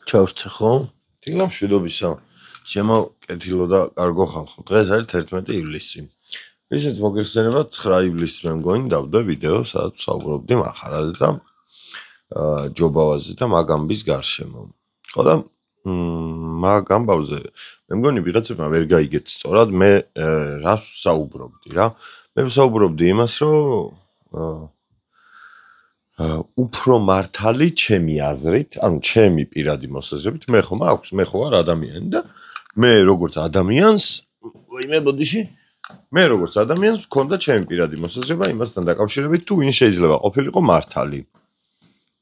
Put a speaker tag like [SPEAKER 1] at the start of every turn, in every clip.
[SPEAKER 1] ჩავრჩე ხო? დილამ შვიდობისა. შემოკეთილო და კარგო ხალხო. დღეს არის 11 ივლისი. ისეთ მოგეხსენებათ 9 ივლისს მე მგონი დავდე ვიდეო, სადაც ვსაუბრობდი მახარაზე და ჯობავაზე და მაგ ამბის გარშემო. ხო და მაგ ამბავზე მე მგონი ვიღაცებმა ვერ გაიგეთ სწორად მე რას ვსაუბრობდი რა. მე ვსაუბრობდი იმას, რომ უფრო მართალი ჩემი აზრით, ანუ ჩემი პირადი მოსაზრებით, მე ხო ვარ ადამიანი და მე როგორც ადამიანს, მე როგორც ადამიანს ვქონდა ჩემი პირადი მოსაზრება იმასთან დაკავშირებით, თუ ვინ შეიძლება ყოფილიყო მართალი.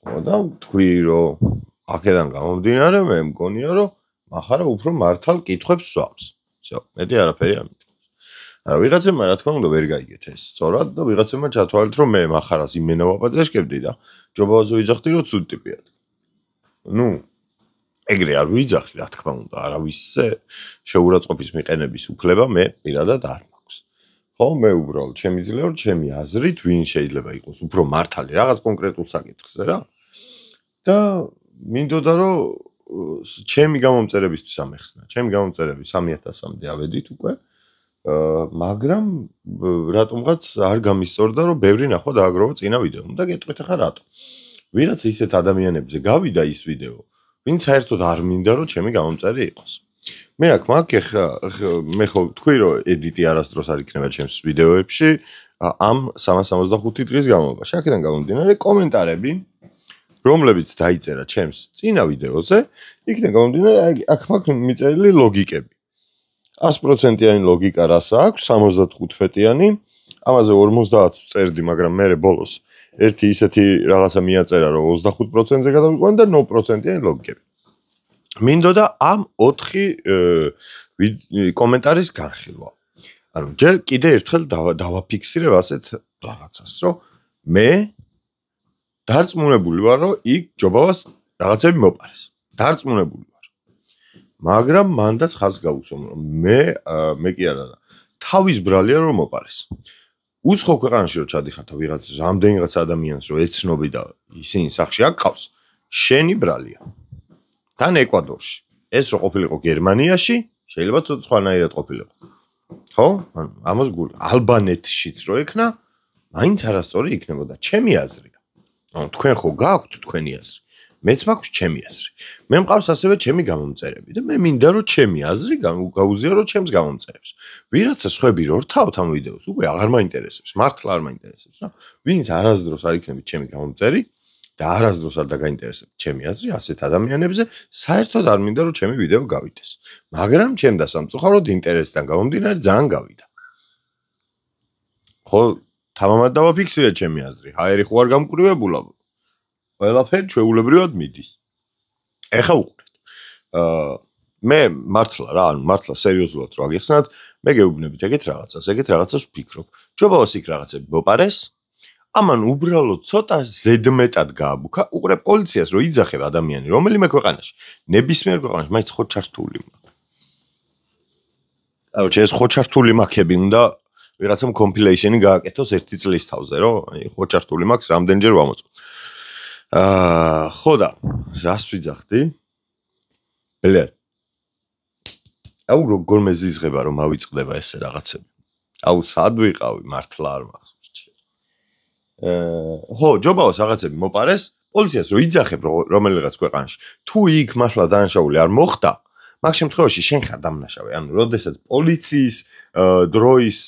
[SPEAKER 1] ხო და თქვი რომ აქედან გამომდინარე მე მგონია რომ מחარა უფრო მართალ კითხვებს ვსვამს. всё, მეტი არაფერი არ მითქოს. არა ვიღაცებმა რა თქმა უნდა ვერ გაიგეთ ეს სწორად და ვიღაცებმა ჩათვალეთ რომ მე מחარას იმენა ვაპატრიაშკებდი და ჯობავაზე ვიძახდი რომ ცუდ ტიპია. ნუ ეგრე არ ვიძახი რა თქმა უნდა, არავისზე შეურაცხყოფის მიყენების უფლება მე პირადად არ მაქვს. ხო, მე უბრალოდ შემიძლია რომ ჩემი აზრით ვინ შეიძლება იყოს უფრო მართალი რაღაც კონკრეტულ საკითხზე რა. და მინდოდა რომ ჩემი გამომწერებისთვის ამეხსნა. ჩემი გამომწერები 3000-მდე ავედით უკვე. მაგრამ რატომღაც არ გამისწორდა რომ ბევრი ნახვა დააგროვა წინა ვიდეომ და გეტყვით ახლა რატო. ვიღაც ისეთ ადამიანებზე გავიდა ის ვიდეო, ვინც საერთოდ არ მინდა რომ ჩემი გამომწერი იყოს. მე აქ მაქვს მე ხო თქვი რომ ედიტი არასდროს არ იქნება ჩემს ვიდეოებში ამ 365 დღის განმავლობაში. აქედან გამომდინარე კომენტარები რომლებიც დაიწერა ჩემს წინა ვიდეოზე, იქიდან გამომდინარე აქ მაქვს მიწერილი ლოგიკები. 100%-იანი ლოგიკა რას აქვს, 75-იანი, ამაზე 50 წერდი, მაგრამ მე ბოლოს ერთი ისეთი რაღაცა მიაწერა, რომ 25%-ზე გადავიყვან და 0%-იანი ლოგიკები. მინდოდა ამ 4 კომენტარის განხილვა. ანუ ჯერ კიდე ერთხელ დავაფიქსირებ ასეთ რაღაცას, რომ მე დარწმუნებული ვარ, რომ იქ ჯობავას რაღაცები მოპარეს. დარწმუნებული ვარ. მაგრამ მანდაც ხაზს გავუსვამ, რომ მე კი არა და თავის ბრალია რომ მოპარეს. უცხო ქვეყანაში რომ ჩადიხართ ვიღაც რამდენიღაც ადამიანს რომ ეცნობი და ისინი სახში აკყავს, შენი ბრალია. თან ეკვადორში. ეს რო ყოფილიყო გერმანიაში, შეიძლება ცოტა სხვანაირად ყოფილიყო. ხო? ანუ ამას გული. ალბანეთშიც რო ექნა, მაინც არასწორი იქნებოდა ჩემი აზრი. ანუ თქვენ ხო გაქვთ თქვენი აზრი. მეც მაქვს ჩემი აზრი. მე მყავს ასევე ჩემი გამომწერები და მე მინდა რომ ჩემი აზრი გაუზიარო ჩემს გამომწერებს. ვიღაცა სხვები რო რთავთ ამ ვიდეოს, უკვე აღარ მაინტერესებს, მართლა არ მაინტერესებს რა. ვინც არასდროს არ იქნებით ჩემი გამომწერი და არასდროს არ დაგაინტერესებთ ჩემი აზრი ასეთ ადამიანებზე, საერთოდ არ მინდა რომ ჩემი ვიდეო გავიდეს. მაგრამ ჩემ და სამწუხაროდ ინტერესიდან გამომდინარე ძალიან გავიდა. ხო, თამამად დავაფიქსირე ჩემი აზრი. ჰაერი ხო არ გამკრივებულა. ყველაფერი ჩვეულებრივად მიდის. ეხა უყურეთ. მე მართლა რა, ანუ მართლა სერიოზულად რო აგიხსნათ, მე გეუბნებით ეგეთ რაღაცას ვფიქრობ. ჯობავას იქ რაღაცები მოპარეს. ამან უბრალოდ ცოტა ზედმეტად გააბუქა. უყურე პოლიციას რო იძახებ ადამიანი რომელიმე ქვეყანაში, ნებისმიერ ქვეყანაში, მაინც ხოჩართული. ანუ ეს ხოჩართული მაქები უნდა ვიღაცამ კომპილეიშენი გააკეთოს 1 წლის თავზე, რომ ხოჩართული მაქს რამდენჯერ ვამოწმო. ხო და რას ვიძახდი? ბლე. აუ როგორ მეზიზღება რომ ავიწყდება ესე რაღაცები. აუ სად ვიყავი მართლა არ მახსოვს. ხო, ჯობავას რაღაცები მოპარეს, პოლიციას რო იძახებ რომელიღაც ქვეყანაში, თუ იქ მართლა დანაშაული არ მოხდა, მაგ შემთხვევაში შენ ხარ დამნაშავე. ანუ როდესაც პოლიციის დროის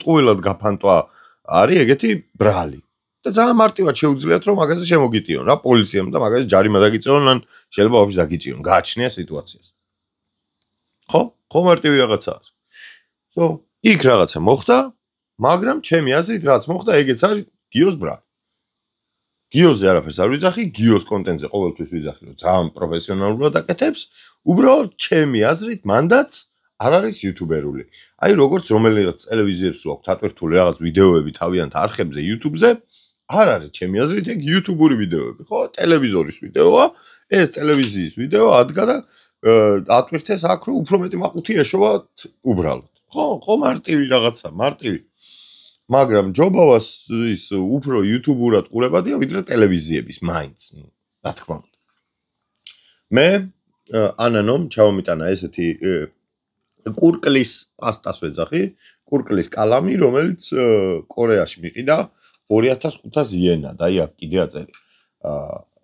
[SPEAKER 1] ტყუილად გაფანტვა არის ეგეთი ბრალი. და ძალიან მარტივად შეუძლიათ რომ მაგაზე შემოგიტიონ რა პოლიციამ და მაგაზე ჯარიმა დაგიწერონ ან შეიძლება ვაფშე დაგიჭირონ გააჩნია სიტუაციას. ხო მარტივი რაღაცაა. ხო, იქ რაღაცა მოხდა, მაგრამ ჩემი აზრით რაც მოხდა ეგეც არის გიოს ბრალი. გიოზე არაფერს არ ვიძახი, გიოს კონტენტზე ყოველთვის ვიძახი რომ ძალიან პროფესიონალურად აკეთებს, უბრალოდ ჩემი აზრით მანდაც არ არის იუთუბერული. აი როგორც რომელიღაც ტელევიზიებს რო აქვს ატვირთული რაღაც ვიდეოები თავიანთ არხებზე YouTube-ზე, არ არის ჩემი აზრით ეგ YouTube-ური ვიდეოები, ხო? ტელევიზორის ვიდეოა, ეს ტელევიზიის ვიდეო ადგა და ატვირთეს აქ რომ უფრო მეტი მაყუთი ეშოვა უბრალოდ. ხო, მარტივი რაღაცა, მარტივი. მაგრამ ჯობავას ის უფრო YouTube-ურად ყურებადია ვიდრე ტელევიზიების, მაინც, რა თქმა უნდა. მე ანანომ ჩავმიტანა ესეთი კურკლის პასტას ვეძახი, კურკლის კალამი, რომელიც კორეაში მიყიდა 2500 იენა და აი აქ კიდე აწერი.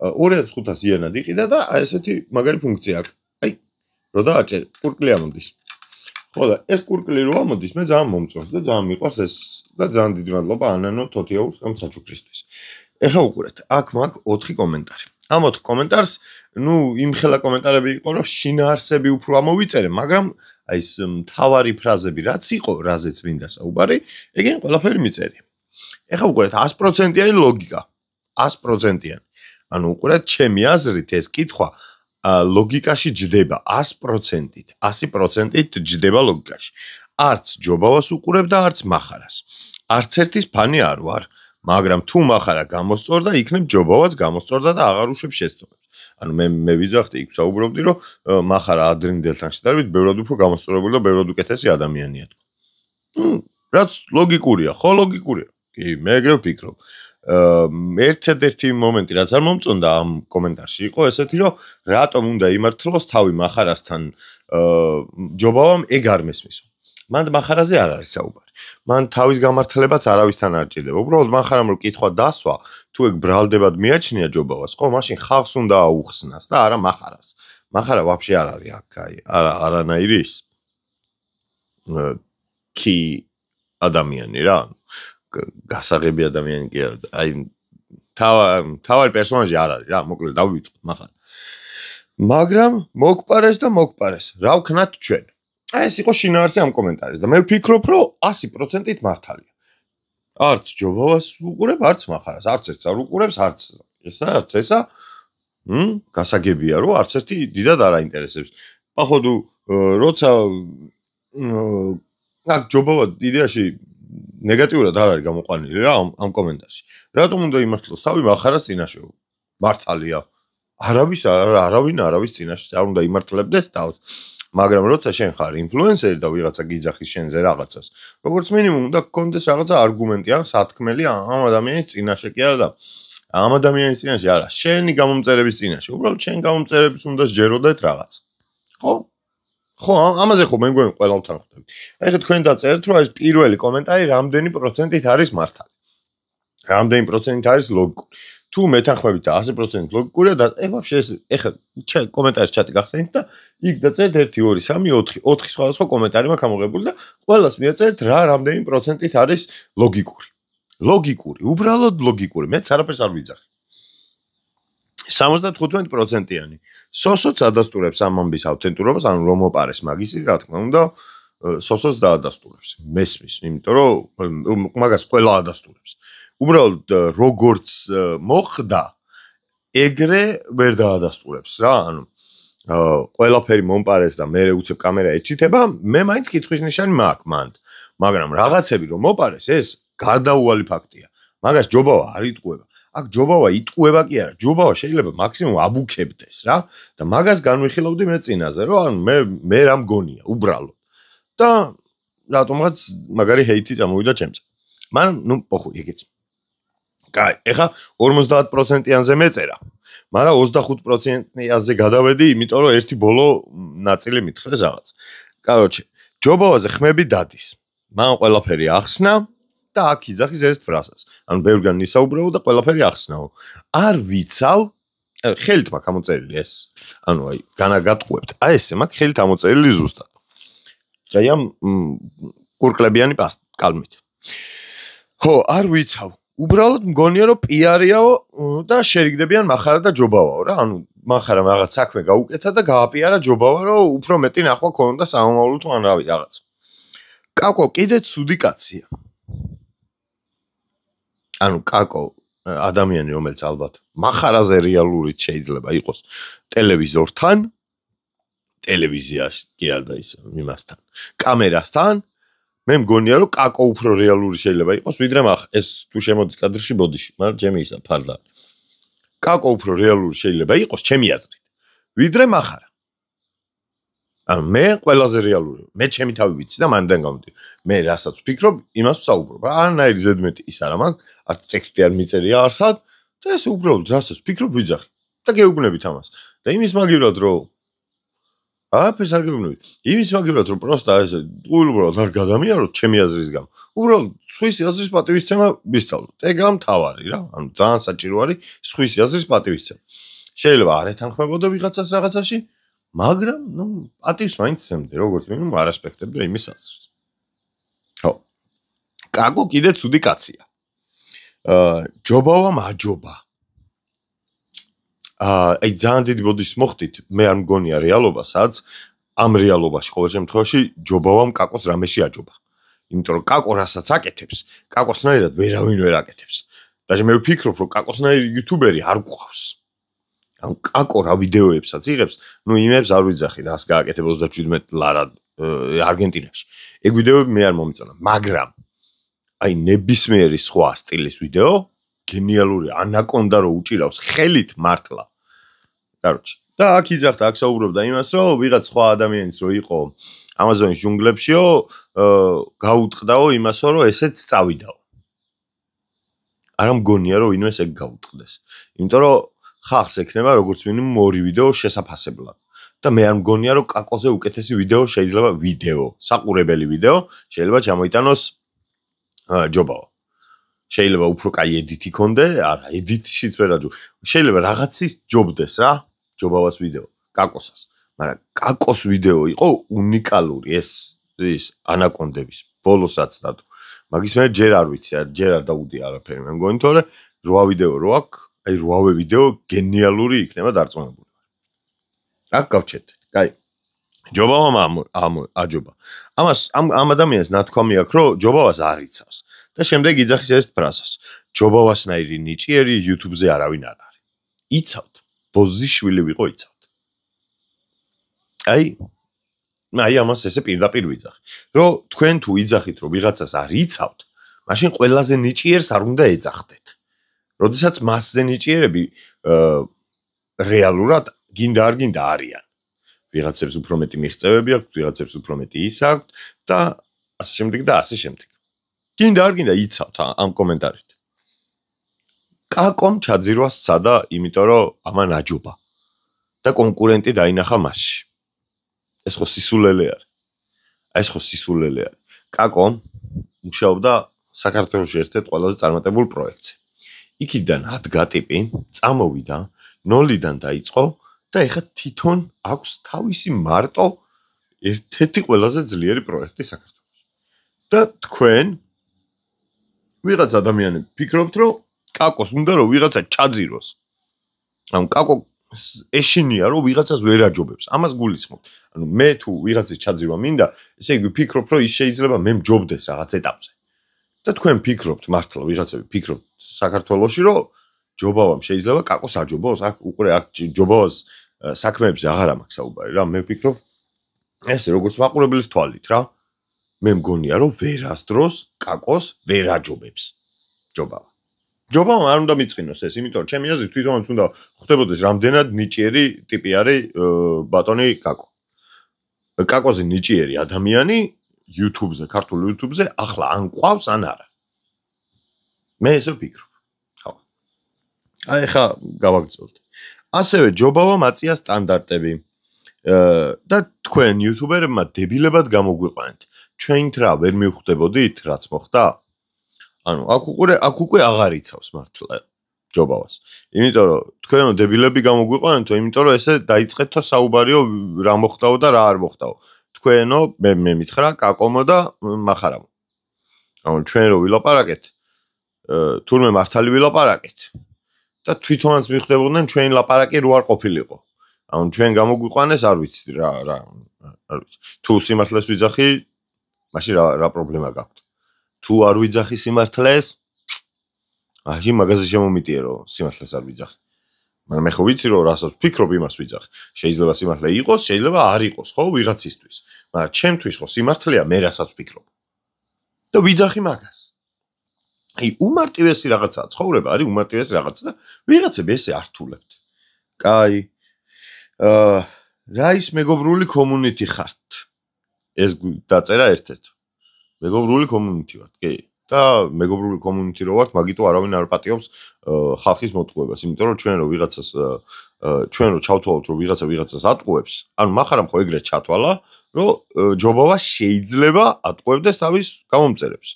[SPEAKER 1] 2500 იენად იყიდა და ესეთი მაგარი ფუნქცია აქვს. აი, რო დააჭერ, კურკლი ამოდის. ხო და ეს კურკლი რო ამოდის, მე ძალიან მომწონს და ძალიან მიყვარს ეს და ძალიან დიდი მადლობა ანანო თოთიაურს ამ საჩუქრისთვის. ეხლა უყურეთ, აქ მაქვს 4 კომენტარი. ამ 4 კომენტარს, იმხელა კომენტარები იყო, რომ შინაარსები უფრო ამოვიწერე, მაგრამ აი ეს მთავარი ფრაზები რაც იყო, რაზეც მინდა საუბარი, ეგენ ყველაფერი მიწერე. ეხლა უყურეთ 100%-იანი ლოგიკა. 100%-იანი. ანუ უყურეთ, ჩემი აზრით ეს კითხვა ლოგიკაში ჯდება 100%-ით, 100%-ით ჯდება ლოგიკაში. არც ჯობავას უყურებ და არც მახარას. არც ერთის ფანი არ ვარ, მაგრამ თუ მახარა გამოსწორდა, იქნებ ჯობავაც გამოსწორდა და აღარ უშვებ შეცდომებს. ანუ მე ვიძახდი, იქ საუბრობდი, რომ მახარა ადრინდელთან შედარებით ბევრად უფრო გამოსწორებული და ბევრად უკეთესი ადამიანია. რაც ლოგიკურია, ხო ლოგიკურია. კი, მე ეგრე ვფიქრობ. ერთადერთი მომენტი რაც არ მომწონდა ამ კომენტარში იყო ესეთი რომ რატომ უნდა იმართლოს თავი მახარასთან ჯობავამ ეგ არ მესმისო. მან მახარაზე არ არის საუბარი. მან თავის გამართლებაც არავისთან არ ჭირდება. უბრალოდ მახარამ რო კითხვა დასვა, თუ ეგ ბრალდებად მიაჩნია ჯობავას, ხო, მაშინ ხალხს უნდა აუხსნას და არა მახარას. მახარა ვაფშე არ არის აქ, აი, არანაირი ის კი ადამიანი რა. გასაღები ადამიანი კი არა. აი თავარი პერსონაჟი არ არის რა, მოკლედ დავივიწყოთ მახარ. მაგრამ მოგპარეს და მოგპარეს. რა ვქნათ ჩვენ? აი ეს იყო შინაარსი ამ კომენტარის და მე ვფიქრობ, რომ 100%-ით მართალია. არც ჯობავას უყურებ, არც მახარას, არც ერთს არ უყურებს, არც ესა, არც ესა. გასაგებია, რომ არც ერთი დიდად არ აინტერესებს. походу, როცა აქ ჯობავა idеაში ნეგატიურად არ არის გამოყვანილი რა ამ კომენტარში. რატომ უნდა იმართლოს თავი მახარას წინაშე? მართალია. არავინ არავის წინაშე არ უნდა იმართლებდეს თავს. მაგრამ როცა შენ ხარ ინფლუენსერი და ვიღაცა გიძახის შენზე რაღაცას, როგორც მინიმუმ უნდა გქონდეს რაღაცა არგუმენტი ან სათქმელი ამ ადამიანის წინაშე კი არა და ამ ადამიანის წინაშე არა, შენი გამომწერების წინაშე. უბრალოდ შენ გამომწერების უნდა სჯეროდეთ რაღაც. ხო? ხო, ამაზე ხო მე მგონი ყველავთან ხვდებით. აი ხა თქვენ დაწერეთ, რომ ეს პირველი კომენტარი რამდენი პროცენტით არის მართალი. რამდენი პროცენტით არის ლოგიკური. თუ მეთანხმებით და 100% ლოგიკურია და ვაფშე ეს ეხა კომენტარის ჩატი გახსენით და იქ დაწერეთ 1 2 3 4 4 სხვადასხვა კომენტარი მაქვს ამოღებული და ყველას მიაწერეთ რა რამდენი პროცენტით არის ლოგიკური. ლოგიკური, უბრალოდ ლოგიკური. მეც არაფერს არ ვიძახი. 75%-იანი. სოსოც ადასტურებს ამ ამბის ავთენტურობას, ანუ რომ მოპარეს მაგისი, რა თქმა უნდა, სოსოც დაადასტურებს. მესმის, იმიტომ რომ მაგას ყველა ადასტურებს. უბრალოდ როგორც მოხდა, ეგრე ვერ დაადასტურებს რა, ანუ ყველაფერი მომპარეს და მე უცებ კამერა ეჩითება, მე მაინც კითხვის ნიშანი მაქვს მანდ. მაგრამ რაღაცები რომ მოპარეს, ეს გარდაუვალი ფაქტია. მაგას ჯობავა არ იტყუება. აქ ჯობავა იტყუება კი არა, ჯობავა შეიძლება მაქსიმუმ აბუქებდეს რა და მაგას განვიხილავდი მე წინაზე, რომ ანუ მე რა მგონია უბრალოდ. და რატომღაც მაგარი ჰეითი წამოვიდა ჩემზე. მაგრამ პოხუ ეგეც. კაი, ეხა 50%-იანზე მეწერა. მაგრამ 25%-იანზე გადავედი, იმიტომ რომ ერთი ბოლო ნაწილი მითხრეს რაღაც. კოროჩე, ჯობავაზე ხმები დადის. მან ყველაფერი ახსნა და აქ იძახის ეს ფრაზას. ანუ ბევრგან ისაუბრაო და ყველაფერი ახსნაო. არ ვიცავ, ხელით მაქვს ამოწერილი ეს. ანუ აი, განაგატყუებთ. აი ესე მაქვს ხელით ამოწერილი ზუსტად. აი ამ კურკლებიანი კალმით. ხო, არ ვიცავ. უბრალოდ მგონია რომ პიარიაო და შერიგდებიან მახარა და ჯობავაო რა. ანუ მახარამ რაღაც საქმე გაუკეთა და გააპიარა ჯობავა, რომ უფრო მეტი ნახვა ქონდა სამომავლო თუ ან რავი რაღაც. კაკო კიდე ცუდი კაცია. ანუ კაკო ადამიანი რომელიც ალბათ მახარაზე რეალურით შეიძლება იყოს ტელევიზორთან, ტელევიზიაში კი არა და ის იმასთან, კამერასთან, მე მგონია რომ კაკო უფრო რეალური შეიძლება იყოს, ვიდრე ეს თუ შემოდის კადრში ბოდიში, მაგრამ ჩემი ისა ფარდა. კაკო უფრო რეალური შეიძლება იყოს ჩემი აზრით, ვიდრე მახარა. ანუ მე ყველაზე რეალური, მე ჩემი თავი ვიცი და მანდან გამომდინარე. მე რასაც ვფიქრობ, იმას ვსაუბრობ. არანაირი ზედმეტი ის არა მაქვს, არც ტექსტი არ მიწერია არსად და ეს უბრალოდ რასაც ვფიქრობ ვიძახი. და გეუბნებით ამას. და იმის მაგივრად რომ აფერს არ გეუბნებით. იმის მაგივრად რომ პროსტა ესე უბრალოდ არ გადამიაროთ ჩემი აზრის გამო. უბრალოდ სხვისი აზრის პატივისცემა ვისწავლოთ. ეგაა მთავარი რა. ანუ ძალიან საჭირო არის სხვისი აზრის პატივისცემა. შეიძლება არ ეთანხმებოდა ვიღაცას რაღაცაში, მაგრამ ნუ პატივს მაინც სცემდე, როგორც მინიმუმ არ ასპექტებდა იმის აზრს. ხო. კაკო კიდე ცუდი კაცია. ჯობავა მაჯობა. აი ძალიან დიდი ბოდიშს მოხდით, მე არ მგონია რეალობა, სადაც ამ რეალობაში ყოველ შემთხვევაში ჯობავამ კაკოს რამეში აჯობა. იმიტომ რომ კაკო რასაც აკეთებს, კაკოსნაირად ვერავინ ვერ აკეთებს. და მე ვფიქრობ, რომ კაკოსნაირი იუთუბერი არ გვყავს. ანუ კაკო რა ვიდეოებსაც იღებს, ნუ იმებს არ ვიძახი, რას გააკეთებ 37 ლარა არგენტინაში. ეგ ვიდეოები მე არ მომიწონა, მაგრამ აი ნებისმიერი სხვა სტილის ვიდეო, გენიალური ანაკონდა რო უჭირავს ხელით მართლა. Короче, და აქ იძახდა, აქ საუბრობდა იმას, რომ ვიღაც სხვა ადამიანის რო იყო ამაზონის ჯუნგლებშიო, გაუტყდაო იმასო, რომ ესეც წავიდაო. არა მგონია, რომ ვინმეს ეგ გაუტყდეს. იმიტომ რომ ხალხს ექნება როგორც მინიმუმ 2 ვიდეო შესაძლებელად. და მე არ მგონია, რომ კაკოზე უკეთესი ვიდეო შეიძლება საყურებელი ვიდეო შეიძლება ჩამოიტანოს ჯობავა. შეიძლება უფრო კაი ედიტი კონდე, არა, ედიტშიც ვერ აჯობ. შეიძლება რაღაცის ჯობდეს რა, ჯობავას ვიდეო, კაკოსას. მაგრამ კაკოს ვიდეო იყო უნიკალური ეს ანაკონდების ბოლოსაც დადო. მაგის მე ჯერ არ ვიცი, ჯერ არ დაუდი არაფერი. მე მგონი თორე 8 ვიდეო რო აქვს, აი 8-ვე ვიდეო გენიალური იქნება დარწმუნებული. აქ გავჩერდეთ. კაი. ჯობავამ აჯობა. ამ ადამიანს ნათქვამი აქვს, რომ ჯობავას არ იცავს. და შემდეგ იძახის ეს ფრაზას. ჯობავასნაირი ნიჭიერი YouTube-ზე არავინ არ არის. იცავთ, ბოზის შვილი ვიყო იცავთ. აი ამას ესე პირდაპირ ვიძახი. რომ თქვენ თუ იძახით, რომ ვიღაცას არ იცავთ, მაშინ ყველაზე ნიჭიერს არ უნდა ეძახდეთ. როდესაც მასზე ნიჭიერები რეალურად გინდა არ გინდა არიან. ვიღაცებს უფრო მეტი მიღწევები აქვს, ვიღაცებს უფრო მეტი ის აქვს და ასე შემდეგ და ასე შემდეგ. გინდა არ გინდა იცავთ ამ კომენტარით. კაკომ ჩაძირვა სცადა, იმიტომ რომ ამან აჯობა. და კონკურენტი დაინახა მასში. ეს ხო სისულელე არის. ეს ხო სისულელე არის. კაკო მუშაობდა საქართველოში ერთ-ერთ ყველაზე წარმატებულ პროექტზე. იქიდან ადგა ტიპი, წამოვიდა, ნოლიდან დაიწყო და ეხლა თვითონ აქვს თავისი მარტო ერთ-ერთი ყველაზე ძლიერი პროექტი საქართველოში. და თქვენ ვიღაც ადამიანები ფიქრობთ, რომ კაკოს უნდა რომ ვიღაცა ჩაძიროს. ანუ კაკო ეშინია რომ ვიღაცას ვერ აჯობებს. ამას გულისხმობთ. ანუ მე თუ ვიღაცის ჩაძირვა მინდა, ესე იგი ვფიქრობ, რომ ის შეიძლება მე მჯობდეს რაღაც ეტაპზე. და თქვენ ფიქრობთ, მართლა ვიღაცები ფიქრობთ საქართველოში, რომ ჯობავამ შეიძლება კაკოს აჯობოს, აქ უყურე აქ ჯობავას საქმეებზე აღარ მაქვს საუბარი რა. მე ვფიქრობ ესე როგორც მაყურებლის თვალით რა. მე მგონია რომ ვერასდროს კაკოს ვერ აჯობებს ჯობავა. ჯობავამ არ უნდა მიწყინოს ეს, იმიტომ რომ ჩემი აზრით თვითონაც უნდა ხვდებოდეს რამდენად ნიჭიერი ტიპი არის ბატონი კაკო. კაკოზე ნიჭიერი ადამიანი YouTube-ზე, ქართულ YouTube-ზე ახლა ან ყავს ან არა. მე ესე ვფიქრობ. ხო. აი ხა გავაგრძელოთ. ასევე ჯობავა მაწია სტანდარტები. და თქვენ YouTuber-ებმა დებილებად გამოგვიყვანეთ. ჩვენით რა ვერ მივხვდებოდით, რაც მოხდა? ანუ აქ უკვე აღარ იცავს მართლა ჯობავას. იმიტომ რომ თქვენო დებილები გამოგვიყვანეთო, იმიტომ რომ ესე დაიწყეთო საუბარიო რა მოხდაო და რა არ მოხდაო. თქვენო მე მითხრა კაკომო და მახარამო. ანუ ჩვენ რო ვილაპარაკეთ, თურმე მართალი ვილაპარაკეთ. და თვითონაც მიხვდებოდნენ ჩვენი ლაპარაკი რო არ ყოფილიყო. ანუ ჩვენ გამოგვიყვანეს, არ ვიცი რა არ ვიცი. თუ სიმართლეს ვიძახი, მაშინ რა პრობლემა გაქვთ? თუ არ ვიძახი სიმართლეს, აი მაგაზე შემომიტიე რომ სიმართლეს არ ვიძახი. მაგრამ მე ხო ვიცი რომ რასაც ვფიქრობ იმას ვიძახი. შეიძლება სიმართლე იყოს, შეიძლება არ იყოს, ხო, ვიღაცისთვის. მაგრამ ჩემთვის ხო სიმართლეა მე რასაც ვფიქრობ. და ვიძახი მაგას. აი უმარტივესი რაღაცაა, ცხოვრება არის უმარტივესი რაღაცა და ვიღაცები ესე ართულებთ. კაი. რა ის მეგობრული კომუნიტი ხართ? ეს დაწერა ერთ-ერთ. მეგობრული კომუნიტი ვართ, კი. და მეგობრული კომუნიტი რო ვართ, მაგიტო არავინ არ პატიობს ხალხის მოტყუებას, იმიტომ რომ ჩვენ რო ჩავთვალოთ რომ ვიღაცას ატყუებს, ანუ მახარამ ხო ეგრეთ ჩათვალა, რომ ჯობავა შეიძლება ატყუებდეს თავის გამომწერებს.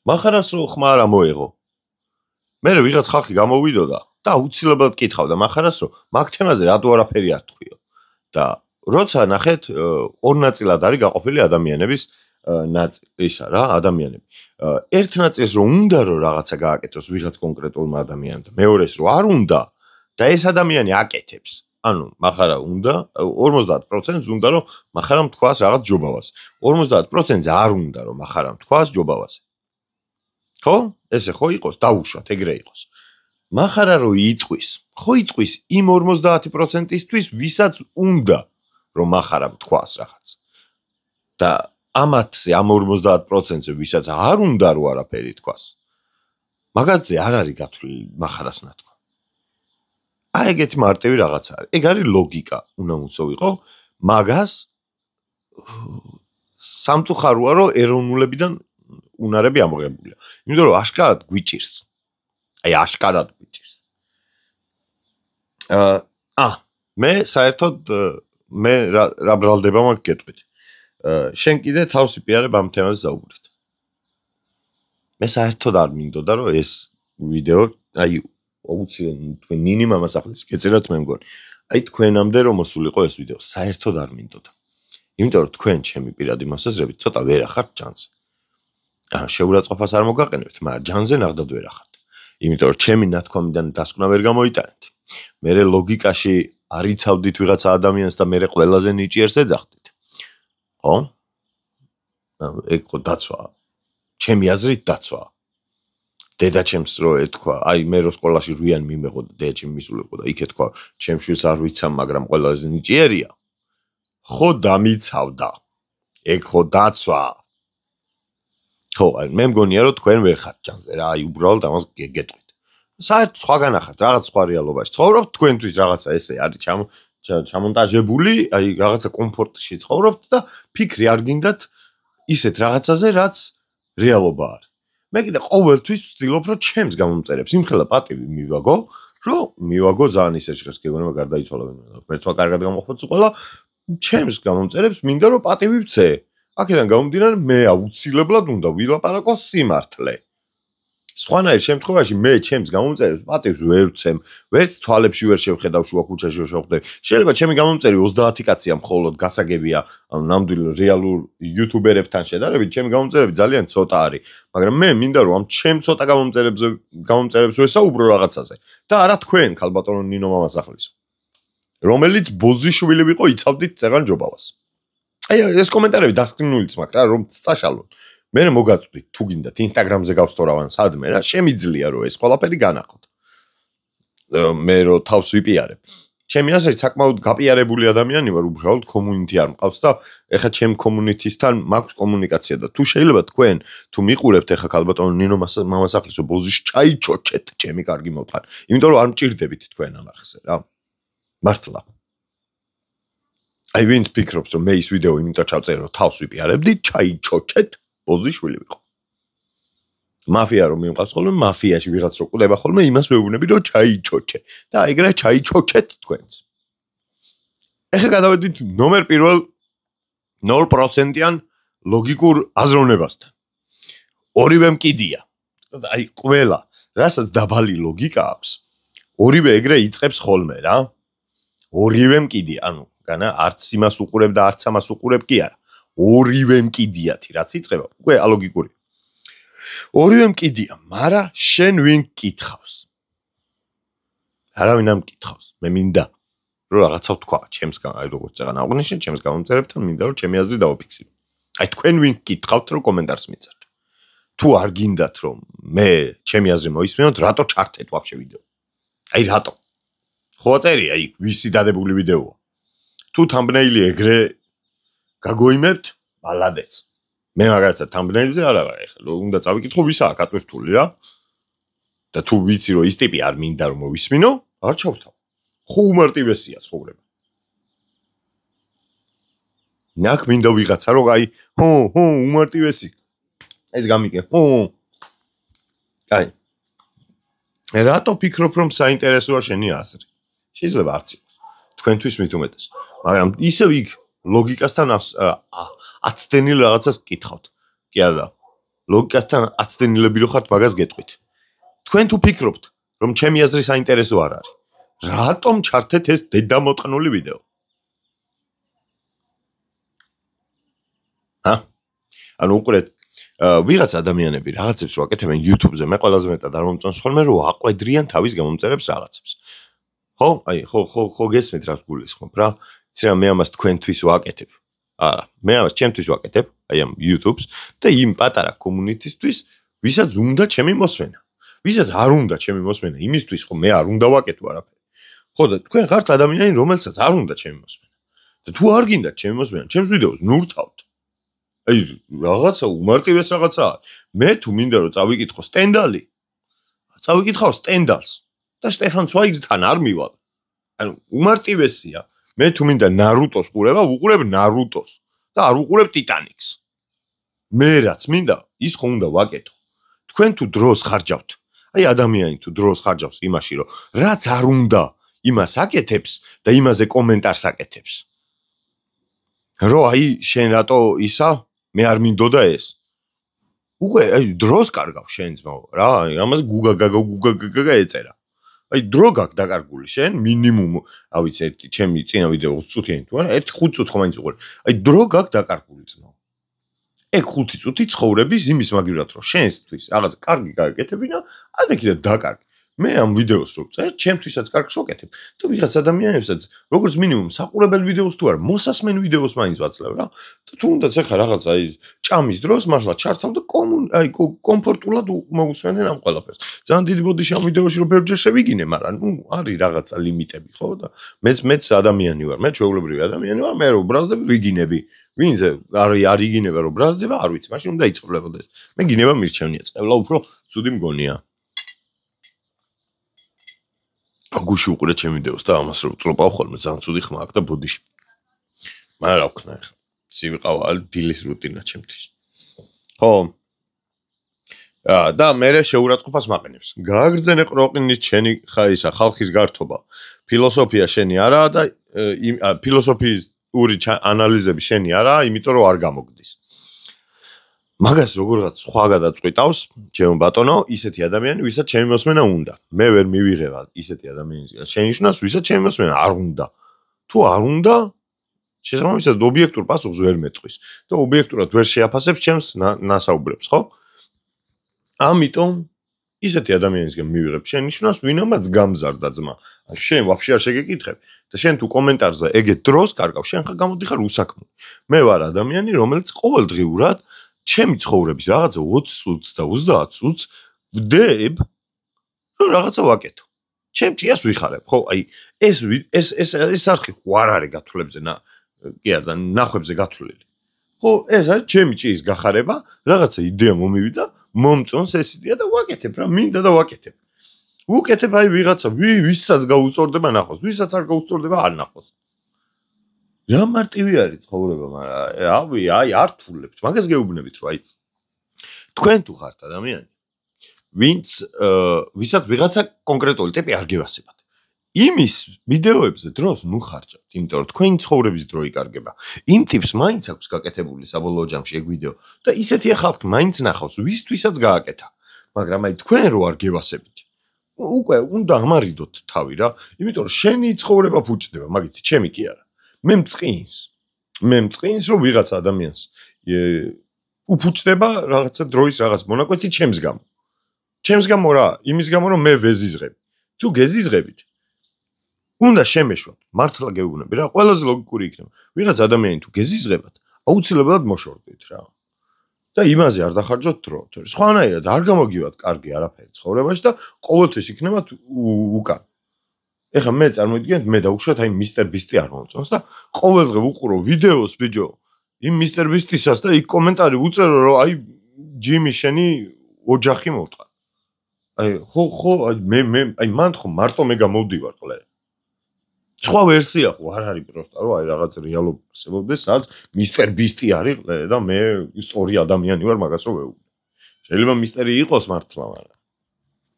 [SPEAKER 1] მახარას რო ხმა არ მოეღო. მე ვიღაც ხალხი გამოვიდოდა და აუცილებლად კითხავდა მახარას რომ მაგ თემაზე რატო არაფერი არ თქვიო. და როცა ნახეთ ორ ნაწილად არის გაყოფილი ადამიანების ისა რა ადამიანები. ერთ ნაწილს რომ უნდა რომ რაღაცა გააკეთოს ვიღაც კონკრეტულმა ადამიანმა, მეორეს რომ არ უნდა და ეს ადამიანი აკეთებს. ანუ მახარა უნდა 50%-ს უნდა რომ მახარამ თქვას რაღაც ჯობავას. 50%-ს არ უნდა რომ მახარამ თქვას ჯობავას. ხო? ესე ხო იყოს, დაუშვათ, ეგრე იყოს. მახარა რო იტყვის, ხო იტყვის იმ 50%-ისთვის, ვისაც უნდა რომ მახარამ თქვას რაღაც. და ამათზე ამ 50%-ზე ვისაც არ უნდა რომ არაფერი თქვას. მაგათზე არ არის გათვლილი მახარას ნათქვა. აი ეგეთი მარტივი რაღაცა არის. ეგ არის ლოგიკა, უნდა ვიყო, მაგას სამწუხაროა რომ ეროვნულებიდან უნარები ამოღებულია. იმიტომ რომ აშკარად გვიჭირს. აი აშკარად გვიჭირს. მე საერთოდ მე რა ბრალდება მაგ გეტყვით. შენ კიდე თავსი პიარებ ამ თემაზე საუბრით. მე საერთოდ არ მინდოდა რომ ეს ვიდეო აი აუცილებლად თქვენ ნინი მამასახლის გეწერათ მე მგონი. აი თქვენამდე რომ მოსულიყო ეს ვიდეო, საერთოდ არ მინდოდა. იმიტომ რომ თქვენ ჩემი პირადი მოსაზრებით ცოტა ვერ ახართ ჯანზე. შეურაცხყოფას არ მოგაყენებთ, მაგრამ ჯანზე ნახდად ვერ ახართ. იმიტომ რომ ჩემი ნათქვამიდან დასკვნა ვერ გამოიტანეთ. მე ლოგიკაში არიცავდით ვიღაცა ადამიანს და მე ყველაზე ნიჭიერს ეძახდით. ხო? ეგ ხო დაცვაა. ჩემი აზრით დაცვაა. დედაჩემს რო ეთქვა, აი მე რო სკოლაში რვიან მიმეღო და დედაჩემ მისულიყო და იქ ეთქვა, ჩემ შვილს არ ვიცამ, მაგრამ ყველაზე ნიჭიერია. ხო დამიცავდა. ეგ ხო დაცვაა. ხო, მე მგონია რომ თქვენ ვერ ხართ ჯანზე რა, აი უბრალოდ ამას გეტყვით. საერთოდ სხვაგან ახართ, რაღაც სხვა რეალობაში. ცხოვრობთ თქვენთვის რაღაცა ესე არის ჩამონტაჟებული, აი რაღაცა კომფორტში ცხოვრობთ და ფიქრი არ გინდათ ისეთ რაღაცაზე, რაც რეალობა არის. მე კიდე ყოველთვის ვცდილობ რომ ჩემს გამომწერებს იმხელა პატივი მივაგო, რომ მივაგო ძალიან ისე შეხს გეგონება გარდაიცვალა ერთმა კარგად გამოყოფოთ ყველა ჩემს გამომწერებს მინდა რომ პატივი ვცე. აქედან გამომდინარე მე აუცილებლად უნდა ვილაპარაკო სიმართლე. სხვანაირ შემთხვევაში მე ჩემს გამომწერებს პატივს ვერ ვცემ, ვერც თვალებში ვერ შევხედავ შუა ქუჩაში შევხვდე. შეიძლება ჩემი გამომწერი 30 კაცია მხოლოდ გასაგებია, ანუ ნამდვილ რეალურ იუთუბერებთან შედარებით ჩემი გამომწერები ძალიან ცოტა არის, მაგრამ მე მინდა რომ ამ ჩემ ცოტა გამომწერებს ვესაუბრო რაღაცაზე და არა თქვენ ქალბატონო ნინო მამასახლისო, რომელიც ბოზიშვილი ვიყო იცავდით წეღან ჯობავას. აი ეს კომენტარები დასკრინულიც მაქვს რა, რომ წაშალოთ. მე მოგაწვდით თუ გინდათ ინსტაგრამზე გავსტორავან სადმე რა, შემიძლია რომ ეს ყველაფერი განახოთ. მე რო თავს ვიპიარებ. ჩემი აზრით საკმაოდ გაპიარებული ადამიანი ვარ, უბრალოდ კომუნიტი არ მყავს და ეხა ჩემ კომუნიტისთან მაქვს კომუნიკაცია და თუ შეიძლება თქვენ თუ მიყურებთ ეხა ქალბატონო ნინო მამასახლისო ბოზიში ჩაიჩოჩეთ ჩემი კარგი მოთხარი. იმიტომ რომ არ მჭირდებით თქვენ ამ არხზე რა. მართლა. აი ვინც ფიქრობს რომ მე ის ვიდეო იმიტომ ჩავწერე რომ თავს ვიპიარებდი, ჩაიჩოჩეთ ბოზიშვილი ვიყო. მაფია რომ მიმყავს ხოლმე, მაფიაში ვიღაც რო კვდება ხოლმე, იმას ვეუბნები რომ ჩაიჩოჩე და ეგრე ჩაიჩოჩეთ თქვენს. ეხლა გადავედით ნომერ პირველ 0%-იან ლოგიკურ აზროვნებასთან. ორივე მკიდია. აი ყველა, რასაც დაბალი ლოგიკა აქვს, ორივე ეგრე იწყებს ხოლმე რა. ორივე მკიდია, ანუ განა არც იმას უყურებ და არც ამას უყურებ კი არა. ორივე მკიდიათი, რაც იწყება, უკვე ალოგიკური. ორივე მკიდია, მაგრამ შენ ვინ კითხავს? არავინ არ მკითხავს. მე მინდა რომ რაღაცა ვთქვა, ჩემს აი როგორც წეგან აღვნიშნე, ჩემს გამომწერებთან მინდა რომ ჩემი აზრი დავაფიქსირო. აი თქვენ ვინ კითხავთ რომ კომენტარს მიწერთ. თუ არ გინდათ რომ მე ჩემი აზრი მოისმინოთ, რატო ჩართეთ ვაფშე ვიდეო? აი რატო? ხო წერია აი ვისი დადებული ვიდეოა. თუ თამბნეილი ეგრე გაგოიმებთ, ბალადეც. მე მაგალითად თამბნეილზე არა ვარ, ეხლა უნდა წავიკითხო ვისაა კატვირთული რა. და თუ ვიცი რომ ის ტიპი არ მინდა რომ მოვისმინო, არ ჩავთავ. ხო უმარტივესია ცხოვრება. ნახ მინდა ვიღაცა რომ აი, უმარტივესი. ეს გამიგე. აი. რატო ფიქრობ რომ საინტერესოა შენი აზრი? შეიძლება არც იყოს. თქვენთვის მით უმეტეს. მაგრამ ისევ იქ ლოგიკასთან აცდენილ რაღაცას გკითხავთ. კი არა. ლოგიკასთან აცდენილები რო ხართ, მაგას გეტყვით. თქვენ თუ ფიქრობთ, რომ ჩემი აზრი საინტერესო არ არის, რატომ ჩართეთ ეს დედამოტყნული ვიდეო? ანუ უყურეთ, ვიღაც ადამიანები რაღაცებს ვაკეთებენ YouTube-ზე, მე ყველაზე მეტად არ მომწონს ხოლმე რომ აყვედრიან თავის გამომწერებს რაღაცებს. ხო? აი, ხო გესმით რას გულისხმობ რა? იცი რა მე ამას თქვენთვის ვაკეთებ. არა, მე ამას ჩემთვის ვაკეთებ, აი ამ YouTube-ს და იმ პატარა community-ისთვის, ვისაც უნდა ჩემი მოსმენა. ვისაც არ უნდა ჩემი მოსმენა, იმისთვის ხო მე არ უნდა ვაკეთო არაფერი. ხო და თქვენ ხართ ადამიანი, რომელსაც არ უნდა ჩემი მოსმენა. და თუ არ გინდათ ჩემი მოსმენა, ჩემს ვიდეოს ნურთავთ. აი რაღაცა უმარტივეს რაღაცაა. მე თუ მინდა რომ წავიკითხო სტენდალი, წავიკითხავ სტენდალს და სტეფან ცვაიგზთან არ მივალ. ანუ უმარტივესია. მე თუ მინდა ნარუტოს ყურება, ვუყურებ ნარუტოს და არ ვუყურებ ტიტანიკს. მე რაც მინდა, ის ხო უნდა ვაკეთო. თქვენ თუ დროს ხარჯავთ, აი ადამიანი თუ დროს ხარჯავს იმაში, რომ რაც არ უნდა, იმას აკეთებს და იმაზე კომენტარს აკეთებს. რო აი შენ რატო ისა მე არ მინდოდა ეს. უკვე აი დროს კარგავ შენ ძმაო რა, ამას გუგაგაგა ეწერა. აი დრო გაქვს დაკარგული შენ მინიმუმ, რა ვიცი, ჩემი წინა ვიდეო 20 წუთიანი თუ არა, 1-5 წუთი ხომ მაინც უყურე. აი დრო გაქვს დაკარგული ძმაო. ეგ 5 წუთი ცხოვრების იმის მაგივრად რომ შენთვის რაღაც კარგი გააკეთებინა, ადე კიდე დაკარგი. მე ამ ვიდეოს რო წერ, ჩემთვისაც კარგს ვაკეთებ და ვიღაც ადამიანებსაც, როგორც მინიმუმ საყურებელ ვიდეოს თუ არა, მოსასმენ ვიდეოს მაინც ვაცლებ რა. და თუნდაც ახლა რაღაცა აი ჭამის დროს მართლა ჩართავ და აი კომფორტულად მოусმენენ ამ ყველაფერს. ძალიან დიდი ბოდიში ამ ვიდეოში რო ბევრჯერ შევიგინე, მაგრამ ნუ არის რაღაცა ლიმიტები, ხო და მეც ადამიანი ვარ, მე ჩვეულებრივი ადამიანი ვარ, მე რო ბრაზდები ვიგინები. ვინც არ იგინება რომ ბრაზდება, არ ვიცი, მაშინ უნდა იწყებლებოდეს. მე გინება მირჩევნია, წევლა უფრო ცუდი მგონია. გუში უყურე ჩემ ვიდეოს და ამას რო წლობავ ხოლმე ძალიან ცუდი ხმა აქვს და ბოდიში. მაგრამ რა ვქნა ახლა? სივიყავ დილის რუტინა ჩემთვის. ხო. და მე შეურაცხყოფას მაყენებს. გააგრძენე ყროყინის შენი ისა ხალხის გართობა. ფილოსოფია შენი არაა და ფილოსოფიის ური ანალიზები შენი არაა, იმიტომ რომ არ გამოგდის. მაგას როგორღაც სხვა გადაწყვიტავს, ჩემო ბატონო, ისეთი ადამიანი, ვისაც ჩემი მოსმენა უნდა. მე ვერ მივიღება ისეთი ადამიანის შენიშვნას, ვისაც ჩემი მოსმენა არ უნდა. თუ არ უნდა, შესაბამისად ობიექტურ პასუხს ვერ მეტყვის და ობიექტურად ვერ შეაფასებს ჩემს ნასაუბრებს, ხო? ამიტომ ისეთი ადამიანისგან მივიღებ შენიშვნას, ვინომაც გამზარდა ძმა. შენ ვაფშე არ შეგეკითხებ და შენ თუ კომენტარზე ეგეთ დროს კარგავ, შენ ხარ გამოდიხარ უსაქმო. მე ვარ ადამიანი, რომელიც ყოველდღიურად ჩემი ცხოვრების რაღაცა 20 წუთს და 30 წუთს ვდებ, რომ რაღაცა ვაკეთო. ჩემ ჭიას ვიხარებ, ხო? აი ეს არხი ხო არ არის გათვლებზე კი არა, ნახვებზე გათვლილი. ხო, ეს არის ჩემი ჭიის გახარება, რაღაცა იდეა მომივიდა, მომწონს ეს იდეა და ვაკეთებ რა, მინდა და ვაკეთებ. ვუკეთებ აი ვიღაცა, ვისაც გაუსწორდება ნახოს, ვისაც არ გაუსწორდება არ ნახოს. რა მარტივი არის ცხოვრება, მაგრამ აი არ თულებთ. მაგას გეუბნებით, რომ აი თქვენ თუ ხართ ადამიანი, ვისაც ვიღაცა კონკრეტული ტიპი არ გევასებათ. იმის ვიდეოებზე დროს ნუ ხარჯავთ, იმიტომ რომ თქვენი ცხოვრების დრო იკარგება. იმ ტიპს მაინც აქვს გაკეთებული საბოლოო ჯამში ეგ ვიდეო და ისეთია ხალხი მაინც ნახავს, ვისთვისაც გააკეთა. მაგრამ აი თქვენ რო არ გევასებით, უკვე უნდა ამარიდოთ თავი რა, იმიტომ რომ შენი ცხოვრება ფუჭდება, მაგით ჩემი კი არა. მე მწყინს რომ ვიღაც ადამიანს უფუჭდება რაღაცა დროის რაღაც მონაკვეთი ჩემს გამო. ჩემს გამო რა, იმის გამო რომ მე ვეზიზღებ. თუ გეზიზღებით, უნდა შემეშვათ, მართლა გეუბნები რა, ყველაზე ლოგიკური იქნება. ვიღაც ადამიანი თუ გეზიზღებათ, აუცილებლად მოშორდით რა. და იმაზე არ დახარჯოთ დრო. სხვანაირად არ გამოგივათ კარგი არაფერი ცხოვრებაში და ყოველთვის იქნებათ უკან. ეხლა მე წარმოვიდგენთ, მე დავუშვათ აი მისტერ ბისტი არ მომწონს და ყოველდღე ვუყურო ვიდეოს ბიჯო იმ მისტერ ბისტისას და იქ კომენტარი ვუწერო რომ აი ჯიმი შენი ოჯახი მოვტყა. აი ხო მე აი მან ხო მარტო მე გამოვდივარ ყლე. სხვა ვერსია ხო არ არის პროსტა რომ აი რაღაც რეალობა არსებობდეს, სადაც მისტერ ბისტი არის ყლე და მე სწორი ადამიანი ვარ მაგას რომ ვეუბნე. შეიძლება მისტერი იყოს მართლა, მაგრამ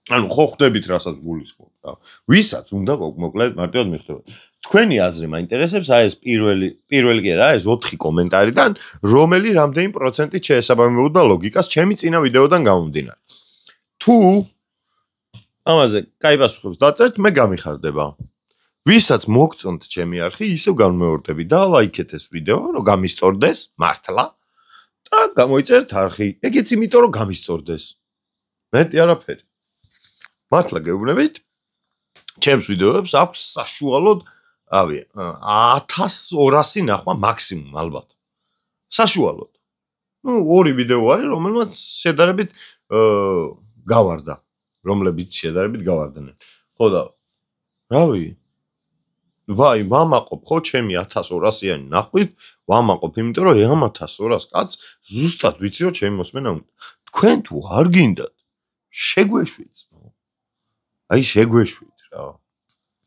[SPEAKER 1] ანუ ხო ხვდებით რასაც გულისხმობ რა. ვისაც უნდა მოკლედ მარტივად მიხვდებოდ. თქვენი აზრი მაინტერესებს, აი ეს პირველი კი რა, ეს 4 კომენტარიდან, რომელი რამდენი პროცენტით შეესაბამებოდა ლოგიკას ჩემი წინა ვიდეოდან გამომდინარე. თუ ამაზე კაი პასუხებს დაწერთ, მე გამიხარდება. ვისაც მოგწონთ ჩემი არხი, ისევ განმეორდები და ლაიქეთ ეს ვიდეო, რომ გამისწორდეს მართლა და გამოიწერეთ არხი. ეგეც იმიტომ რომ გამისწორდეს. მეტი არაფერი. მართლა გეუბნებით, ჩემს ვიდეოებს აქვს საშუალოდ, 1200 ნახვა მაქსიმუმ ალბათ. საშუალოდ. ნუ 2 ვიდეო არის, რომელმაც შედარებით გავარდა, რომლებიც შედარებით გავარდნენ. ხო და რავი ვაი, ვამაყობ ხო ჩემი 1200-იანი ნახვით, ვამაყობ, იმიტომ რომ ამ 1200 კაც ზუსტად ვიცი რომ ჩემი მოსმენა უნდა. თქვენ თუ არ გინდათ, შეგვეშვით. აი შეგვეშვით რა.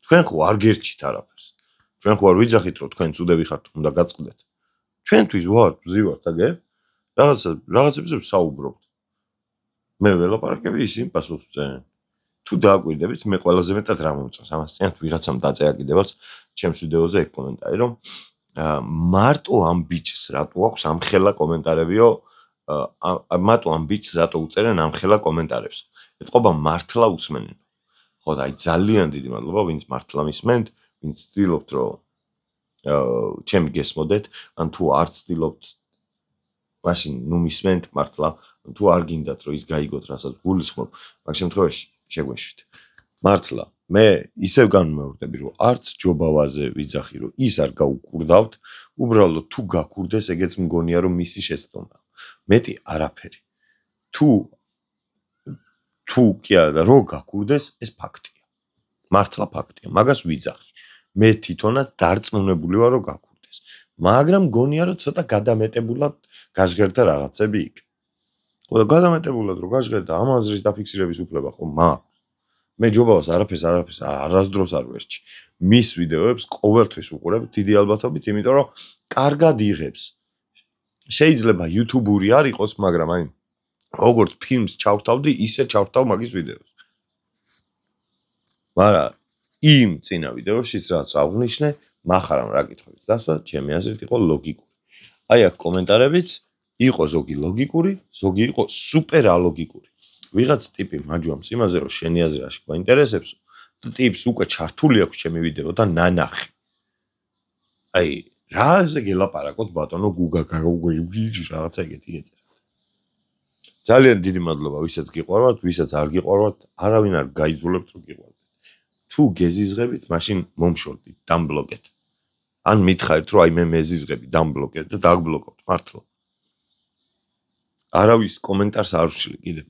[SPEAKER 1] თქვენ ხო არ გერჩით არაფერს. თქვენ ხო არ ვიძახით რომ თქვენ წუდები ხართ, უნდა გაწყდეთ. ჩვენთვის ვართ, ვზივართ აგე. რაღაცებზე საუბრობთ. მე ველაპარაკები ისინი პასუხს წერენ. თუ დააკვირდებით, მე ყველაზე მეტად რა მომწონს. ამას წინათ ვიღაცამ დაწერა კიდევაც ჩემს ვიდეოზე ეგ კომენტარი, რომ მარტო ამ ბიჭს რატო აქვს ამხელა კომენტარებიო, მარტო ამ ბიჭს რატო უწერენ ამხელა კომენტარებს. ეთყობა მართლა უსმენენ. ხო და აი ძალიან დიდი მადლობა, ვინც მართლა მისმენთ, ვინც ცდილობთ რომ ჩემი გესმოდეთ, ან თუ არ ცდილობთ, მაშინ ნუ მისმენთ მართლა, თუ არ გინდათ რომ ის გაიგოთ, რასაც გულისხმობ, მაგ შემთხვევაში შეგვეშვით. მართლა, მე ისევ განმეორდები, რომ არც ჯობავაზე ვიძახი, რომ ის არ გაუკურდავთ, უბრალოდ თუ გაკურდეს, ეგეც მგონია, რომ მისი შეცდომა. მეტი არაფერი. თუ კი არა და რო გაკურდეს, ეს ფაქტია. მართლა ფაქტია, მაგას ვიძახი. მე თვითონაც დარწმუნებული ვარ, რომ გაკურდეს. მაგრამ მგონია, რომ ცოტა გადამეტებულად გაჟღერდა რაღაცები იქ. ხო და გადამეტებულად რო გაჟღერდა, ამ აზრის დაფიქსირების უფლება ხო მაქვს. მე ჯობავს არაფერს არასდროს არ ვერჩი. მის ვიდეოებს ყოველთვის უყურებ დიდი ალბათობით, იმიტომ რომ კარგად იღებს. შეიძლება YouTube-ური არ იყოს, მაგრამ აი როგორც ფილმს ჩავრთავდი, ისე ჩავრთავ მაგის ვიდეოს. მაგრამ იმ წინა ვიდეოშიც რაც აღვნიშნე, მახარამ რა კითხვებს დასვა, ჩემი აზრით იყო ლოგიკური. აი აქ კომენტარებიც იყო ზოგი ლოგიკური, ზოგი იყო სუპერ ალოგიკური. ვიღაც ტიპი მაჯვამს იმაზე, რომ შენი აზრი რაში გვაინტერესებს და ტიპს უკვე ჩართული აქვს ჩემი ვიდეო და ნანახი. აი, რაზე გელაპარაკოთ ბატონო გუგა რაღაცა ეგეთი ეწერა. ძალიან დიდი მადლობა, ვისაც გიყვარვათ, ვისაც არ გიყვარვათ, არავინ არ გაიძულებთ რომ გიყვარდეთ. თუ გეზიზღებით, მაშინ მომშორდით, დამბლოკეთ. ან მითხარით, რომ აი მე მეზიზღები, დამბლოკეთ და დაგბლოკოთ, მართლა. არავის კომენტარს არ ვშლი კიდე.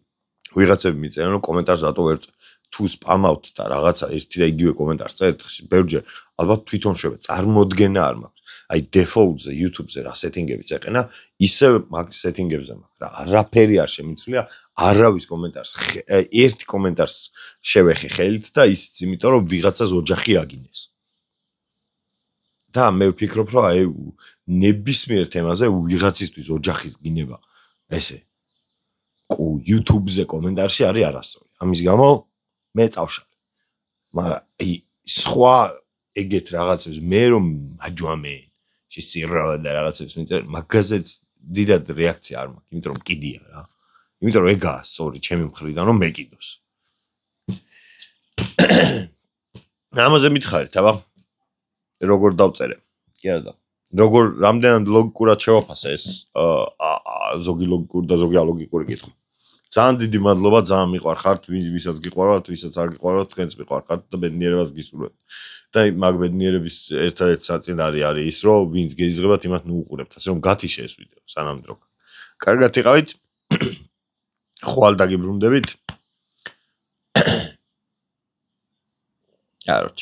[SPEAKER 1] ვიღაცები მიწერენ, რომ კომენტარს რატო ვერ წერთ? თუ სპამავთ და რაღაცა ერთი და იგივე კომენტარს წერთ, ბევრჯერ ალბათ თვითონ შვება, წარმოდგენა არ მაქვს. აი დეფოლტზე, YouTube-ზე რა სეტინგები წეყენა, ისე მაგ სეტინგებზე მაქვს რა. არაფერი არ შემიძლია, არავის კომენტარს, ერთი კომენტარს შევეხე ხელით და ისიც იმიტომ, რომ ვიღაცას ოჯახი აგინეს. და მე ვფიქრობ, რომ აი ნებისმიერ თემაზე ვიღაცისთვის ოჯახის გინება ესე YouTube-ზე კომენტარში არის არასწორი. ამის გამო მე წავშალე. მაგრამ აი სხვა ეგეთ რაღაცებს მე რომ აჯვამე შესირავა და რაღაცებს მეტყვი, მაგაზეც დიდად რეაქცია არ მაქვს, იმიტომ რომ კიდია რა. იმიტომ რომ ეგაა სწორი ჩემი მხრიდან რომ მეკიდოს. ამაზე მითხარით, აბა როგორ დავწერე? კი არა და როგორ რამდენად ლოგიკურად შევაფასე ეს ზოგი ლოგიკური და ზოგი ალოგიკური კითხვა. ძალიან დიდი მადლობა, ძალიან მიყვარხართ, ვისაც გიყვარვათ, ვისაც არ გიყვარვათ, თქვენც მიყვარხართ და ბედნიერებას გისურვებთ. და მაგ ბედნიერების ერთ-ერთი საწინააღმდეგო არის ის, რომ ვინც გეიზღებათ, იმათ ნუ უყურებთ, ასე რომ გათიშე ეს ვიდეო სანამ დრო. კარგად იყავით. ხვალ დაგიბრუნდებით. კაროჩ.